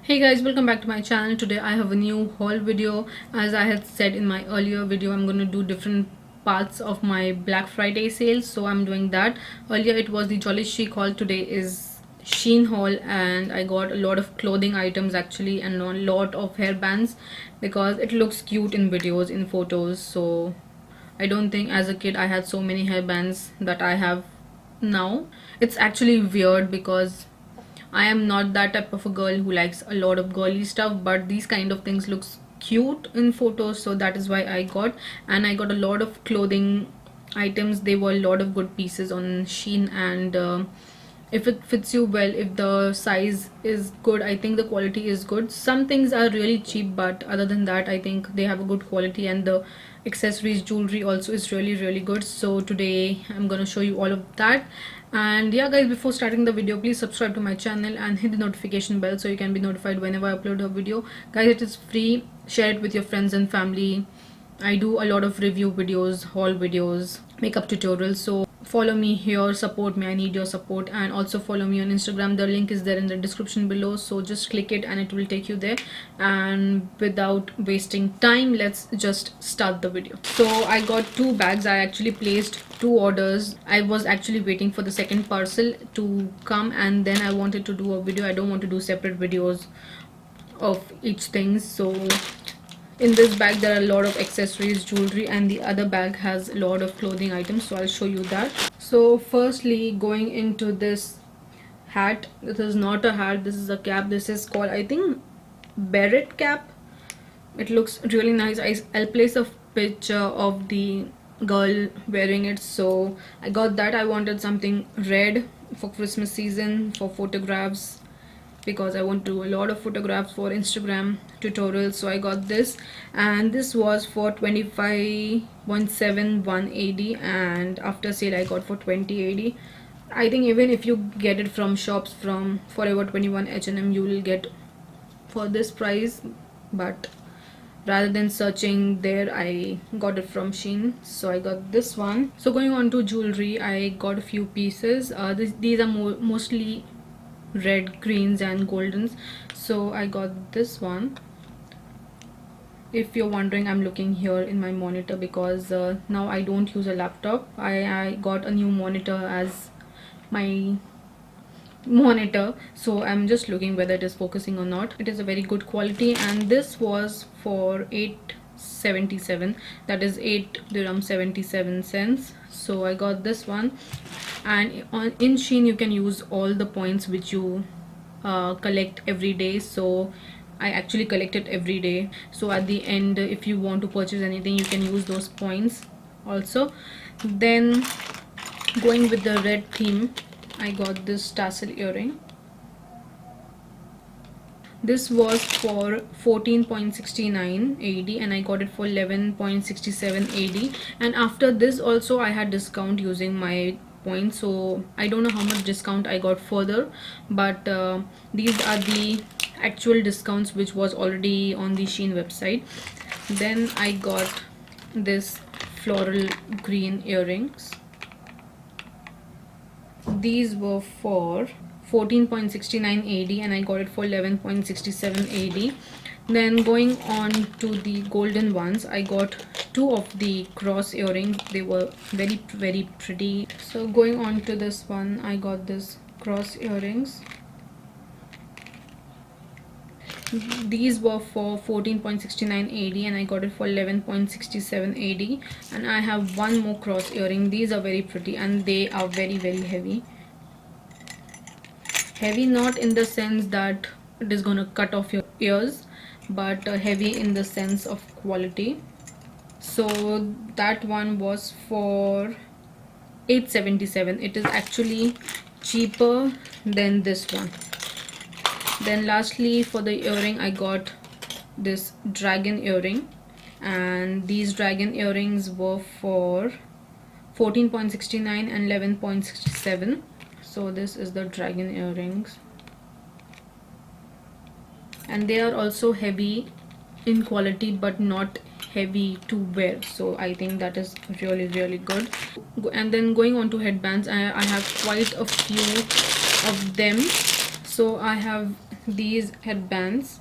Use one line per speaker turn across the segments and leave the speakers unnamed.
Hey guys, welcome back to my channel. Today I have a new haul video. As I had said in my earlier video, I'm going to do different parts of my Black Friday sale, so I'm doing that. Earlier it was the Jolly Chic haul. Today is Shein haul, and I got a lot of clothing items actually and a lot of hairbands because it looks cute in videos, in photos. So I don't think as a kid I had so many hairbands that I have now. It's actually weird because I am not that type of a girl who likes a lot of girly stuff, but these kind of things looks cute in photos, so that is why I got. And I got a lot of clothing items. They were a lot of good pieces on Shein, and if it fits you well, if the size is good, I think the quality is good. Some things are really cheap, but other than that I think they have a good quality, and the accessories, jewelry also is really good. So today I'm gonna show you all of that. And yeah guys, before starting the video, please subscribe to my channel and hit the notification bell so you can be notified whenever I upload a video. Guys, it is free. Share it with your friends and family. I do a lot of review videos, haul videos, makeup tutorials, so follow me here, support me. I need your support. And also follow me on Instagram. The link is there in the description below, so just click it and it will take you there. And without wasting time, let's just start the video. So I got two bags. I actually placed two orders. I was actually waiting for the second parcel to come, and then I wanted to do a video. I don't want to do separate videos of each thing. So in this bag there are a lot of accessories, jewelry, and the other bag has a lot of clothing items, so I'll show you that. So firstly, going into this hat. This is not a hat, this is a cap. This is called, I think, Beret cap. It looks really nice. I'll place a picture of the girl wearing it. So I got that. I wanted something red for Christmas season for photographs, because I want to do a lot of photographs for Instagram tutorials. So I got this, and this was for 25.7 and after sale I got for 20.80. I think even if you get it from shops from Forever 21, H&M, you will get for this price, but rather than searching there, I got it from Shein, so I got this one. So going on to jewelry, I got a few pieces. These are mostly red, greens, and goldens. So I got this one. If you're wondering, I'm looking here in my monitor because now I don't use a laptop. I got a new monitor as my monitor, so I'm just looking whether it is focusing or not. It is a very good quality, and this was for 8.77, that is 8 dirham 77 cents. So I got this one. And in Shein you can use all the points which you collect every day. So I actually collect it every day, so at the end if you want to purchase anything you can use those points also. Then going with the red theme, I got this tassel earring. This was for 14.69 AD and I got it for 11.67 AD. And after this also I had discount using my points, so I don't know how much discount I got further, but these are the actual discounts which was already on the Shein website. Then I got this floral green earrings. These were for 14.69 AD and I got it for 11.67 AD. Then going on to the golden ones, I got two of the cross earrings. They were very pretty. So going on to this one, I got this cross earrings. These were for 14.69 AD and I got it for 11.67 AD. And I have one more cross earring. These are very pretty and they are very heavy. Heavy not in the sense that it is gonna cut off your ears, but heavy in the sense of quality. So that one was for 8.77. It is actually cheaper than this one. Then lastly, for the earring, I got this dragon earring, and these dragon earrings were for 14.69 and 11.67. So this is the dragon earrings, and they are also heavy in quality but not heavy to wear, so I think that is really good. And then going on to headbands, I have quite a few of them. So I have these headbands.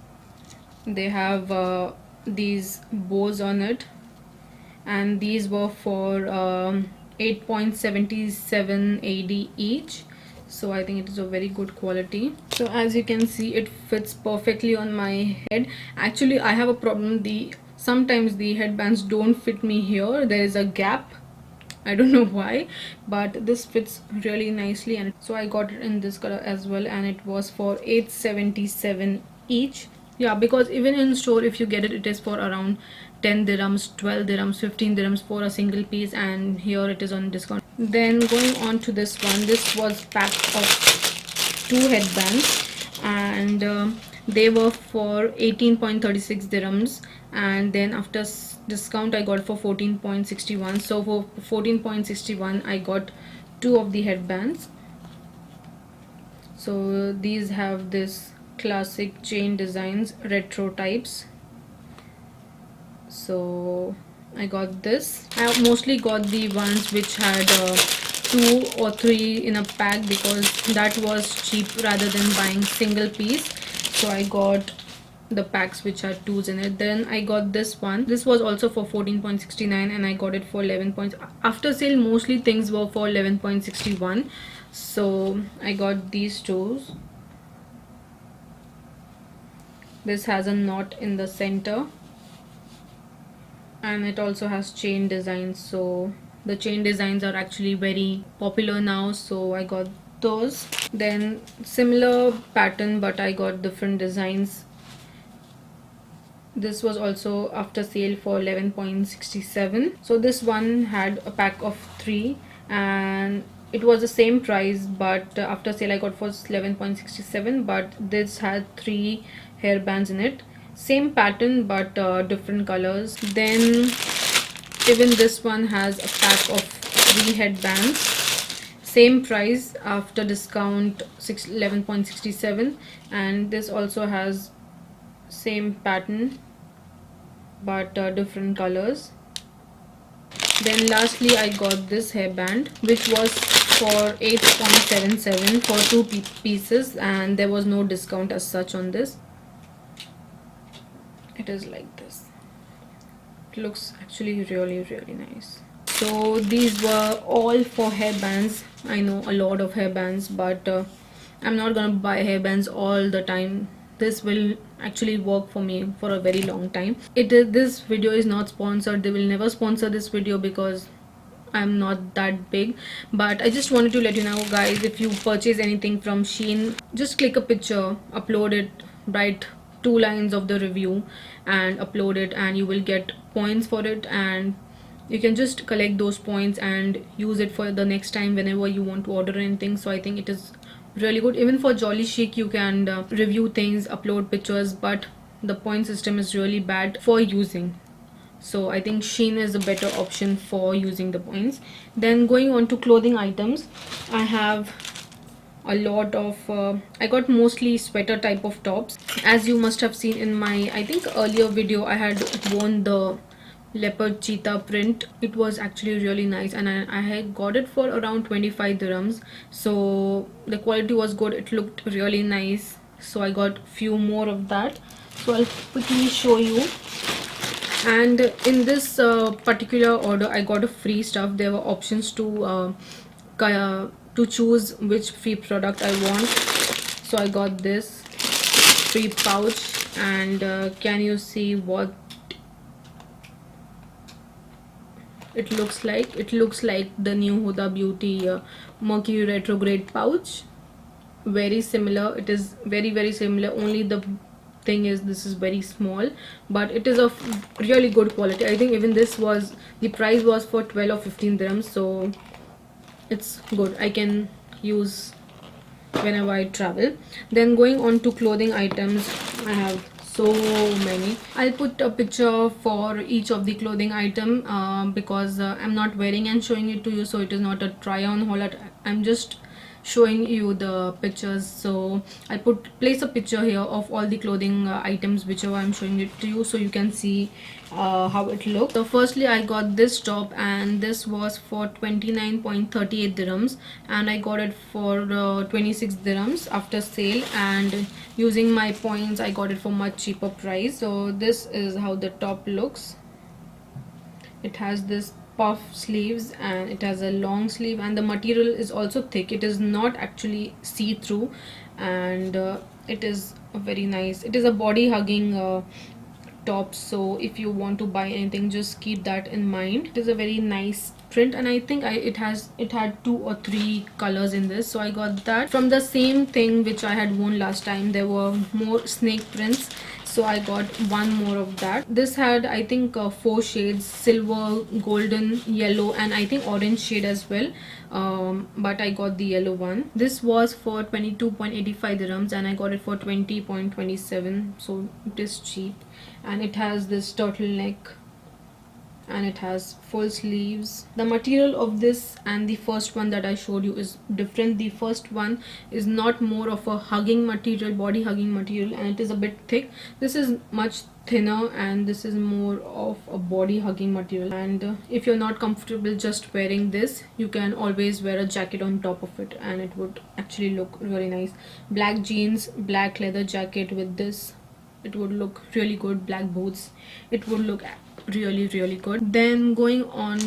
They have these bows on it, and these were for 8.77 AD each, so I think it is a very good quality. So as you can see, it fits perfectly on my head. Actually, I have a problem, sometimes the headbands don't fit me here. There is a gap, I don't know why, but this fits really nicely. And so I got it in this color as well, and it was for 877 each. Yeah, because even in store, if you get it, it is for around 10 dirhams, 12 dirhams, 15 dirhams for a single piece, and here it is on discount. Then going on to this one, this was pack of 2 headbands, and they were for 18.36 dirhams, and then after discount I got for 14.61. so for 14.61 I got 2 of the headbands. So these have this classic chain designs, retro types. So I got this. I mostly got the ones which had 2 or 3 in a pack, because that was cheap rather than buying single piece. So I got the packs which had 2s in it. Then I got this one. This was also for 14.69, and I got it for 11 points. After sale, mostly things were for 11.61. So I got these two. This has a knot in the center, and it also has chain designs. So the chain designs are actually very popular now, so I got those. Then similar pattern, but I got different designs. This was also after sale for 11.67. so this one had a pack of 3, and it was the same price, but after sale I got for 11.67. but this had 3 hairbands in it, same pattern but different colors. Then even this one has a pack of 3 headbands, same price after discount 11.67, and this also has same pattern but different colors. Then lastly I got this hairband, which was for 8.77 for 2 pieces, and there was no discount as such on this. It is like this. It looks actually really nice. So these were all for hairbands. I know a lot of hairbands, but I'm not gonna buy hairbands all the time. This will actually work for me for a very long time. This video is not sponsored. They will never sponsor this video because I'm not that big, but I just wanted to let you know, guys, if you purchase anything from Shein, just click a picture, upload it, write 2 lines of the review and upload it, and you will get points for it, and you can just collect those points and use it for the next time whenever you want to order anything. So I think it is really good. Even for Jolly Chic, you can review things, upload pictures, but the point system is really bad for using. So I think Shein is a better option for using the points. Then going on to clothing items, I have a lot of I got mostly sweater type of tops. As you must have seen in my, I think, earlier video, I had worn the leopard cheetah print. It was actually really nice, and I had got it for around 25 dirhams. So the quality was good, it looked really nice, so I got few more of that. So I'll quickly show you. And in this particular order I got a free stuff. There were options to choose which free product I want. So I got this free pouch, and can you see what it looks like? It looks like the new Huda Beauty Mercury retrograde pouch. Very similar. It is very similar, only the thing is this is very small, but it is of really good quality. I think even this was, the price was for 12 or 15 dirhams, so it's good. I can use whenever I travel. Then going on to clothing items, I have so many. I'll put a picture for each of the clothing item because I'm not wearing and showing it to you, so it is not a try on haul. I'm just showing you the pictures. So I place a picture here of all the clothing items whichever I'm showing it to you, so you can see how it looks. So firstly I got this top, and this was for 29.38 dirhams, and I got it for 26 dirhams after sale, and using my points I got it for much cheaper price. So this is how the top looks. It has this puff sleeves and it has a long sleeve, and the material is also thick. It is not actually see-through, and it is very nice. It is a body hugging top, so if you want to buy anything, just keep that in mind. It is a very nice print, and I think it had 2 or 3 colors in this, so I got that. From the same thing which I had worn last time, there were more snake prints, so I got one more of that. This had, I think, 4 shades: silver, golden, yellow, and I think orange shade as well, but I got the yellow one. This was for 22.85 dirhams, and I got it for 20.27, so it is cheap. And it has this turtleneck, and it has full sleeves. The material of this and the first one that I showed you is different. The first one is not more of a hugging material, body hugging material, and it is a bit thick. This is much thinner, and this is more of a body hugging material. And if you're not comfortable just wearing this, you can always wear a jacket on top of it, and it would actually look really nice. Black jeans, black leather jacket with this, it would look really good. Black boots, it would look really good. Then going on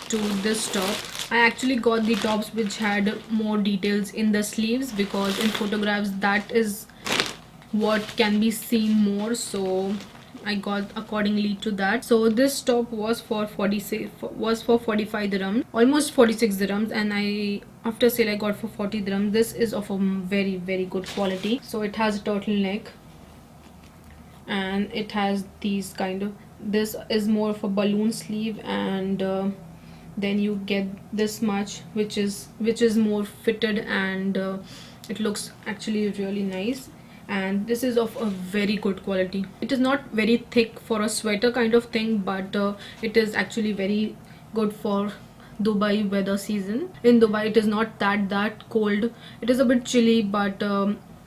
to this top, I actually got the tops which had more details in the sleeves, because in photographs that is what can be seen more, so I got accordingly to that. So this top was for 45 dirhams, almost 46 dirhams, and I after sale I got for 40 dirhams. This is of a very good quality. So it has a turtleneck, and it has these kind of, this is more of a balloon sleeve, and then you get this much, which is more fitted, and it looks actually really nice. And this is of a very good quality. It is not very thick for a sweater kind of thing, but it is actually very good for Dubai weather season. In Dubai it is not that cold, it is a bit chilly, but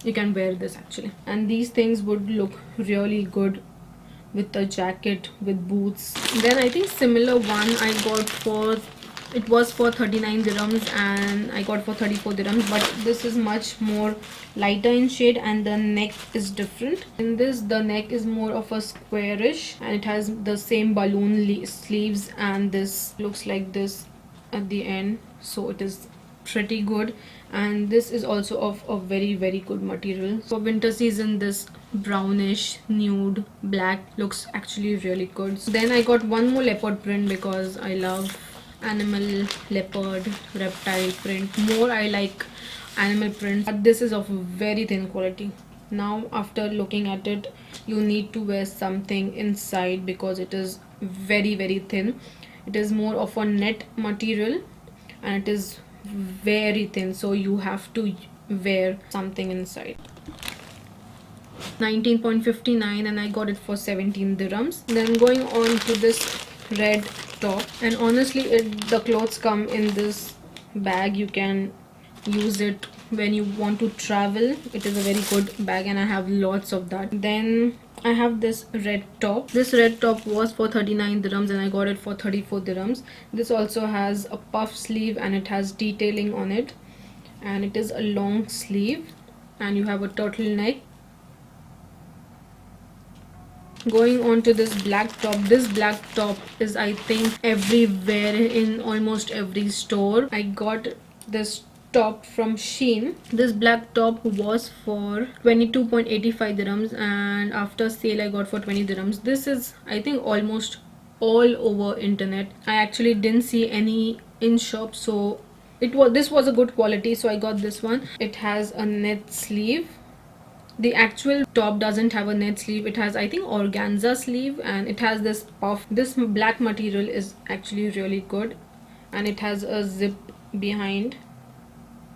you can wear this actually, and these things would look really good with a jacket, with boots. Then I think similar one I got for, it was for 39 dirhams, and I got for 34 dirhams, but this is much more lighter in shade, and the neck is different. In this, the neck is more of a squarish, and it has the same balloon sleeves, and this looks like this at the end, so it is pretty good. And this is also of a very good material. For winter season, this brownish nude black looks actually really good. So then I got one more leopard print, because I love animal, leopard, reptile print more. I like animal prints, but this is of very thin quality. Now after looking at it, you need to wear something inside, because it is very thin. It is more of a net material, and it is very thin, so you have to wear something inside. 19.59, and I got it for 17 dirhams. Then going on to this red top, and honestly the clothes come in this bag. You can use it when you want to travel. It is a very good bag, and I have lots of that. Then I have this red top. This red top was for 39 dirhams, and I got it for 34 dirhams. This also has a puff sleeve, and it has detailing on it, and it is a long sleeve, and you have a turtleneck. Going on to this black top. This black top is, I think, everywhere in almost every store. I got this top from Shein. This black top was for 22.85 dirhams, and after sale I got for 20 dirhams. This is, I think, almost all over internet. I actually didn't see any in shop, so this was a good quality, so I got this one. It has a net sleeve. The actual top doesn't have a net sleeve. It has, I think, organza sleeve, and it has this puff. This black material is actually really good, and it has a zip behind.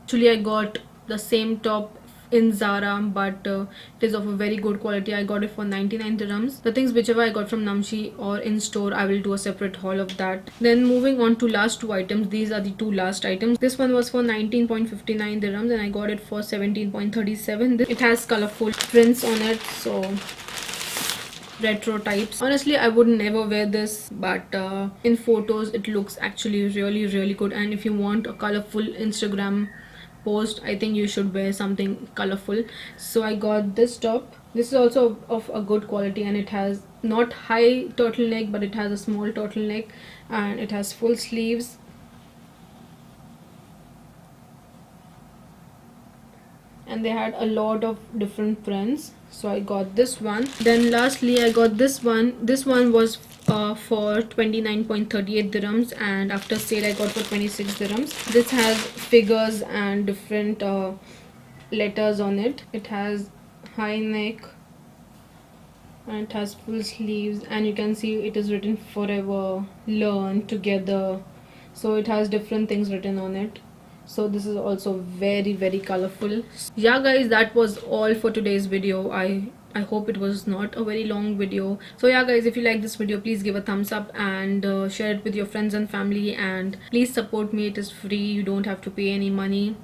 Actually I got the same top in Zara, but it is of a very good quality. I got it for 99 dirhams. The things whichever I got from Namshi or in store, I will do a separate haul of that. Then moving on to last two items. These are the two last items. This one was for 19.59 dirhams and I got it for 17.37. It has colorful prints on it, so retro types. Honestly, I would never wear this, but in photos it looks actually really good, and if you want a colorful Instagram post, I think you should wear something colorful. So I got this top. This is also of a good quality, and it has not high turtleneck, but it has a small turtleneck, and it has full sleeves. And they had a lot of different prints, so I got this one. Then lastly I got this one. This one was for 29.38 dirhams, and after sale I got for 26 dirhams. This has figures and different letters on it. It has high neck and it has full sleeves, and you can see it is written forever, learn together. So it has different things written on it. So this is also very colorful. Yeah guys, that was all for today's video. I hope it was not a very long video. So yeah guys, if you like this video, please give a thumbs up and share it with your friends and family, and please support me. It is free, you don't have to pay any money.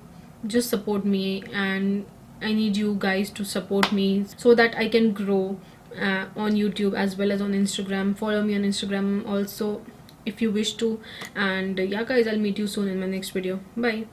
Just support me, and I need you guys to support me so that I can grow on YouTube as well as on Instagram. Follow me on Instagram also if you wish to. And yeah guys, I'll meet you soon in my next video. Bye.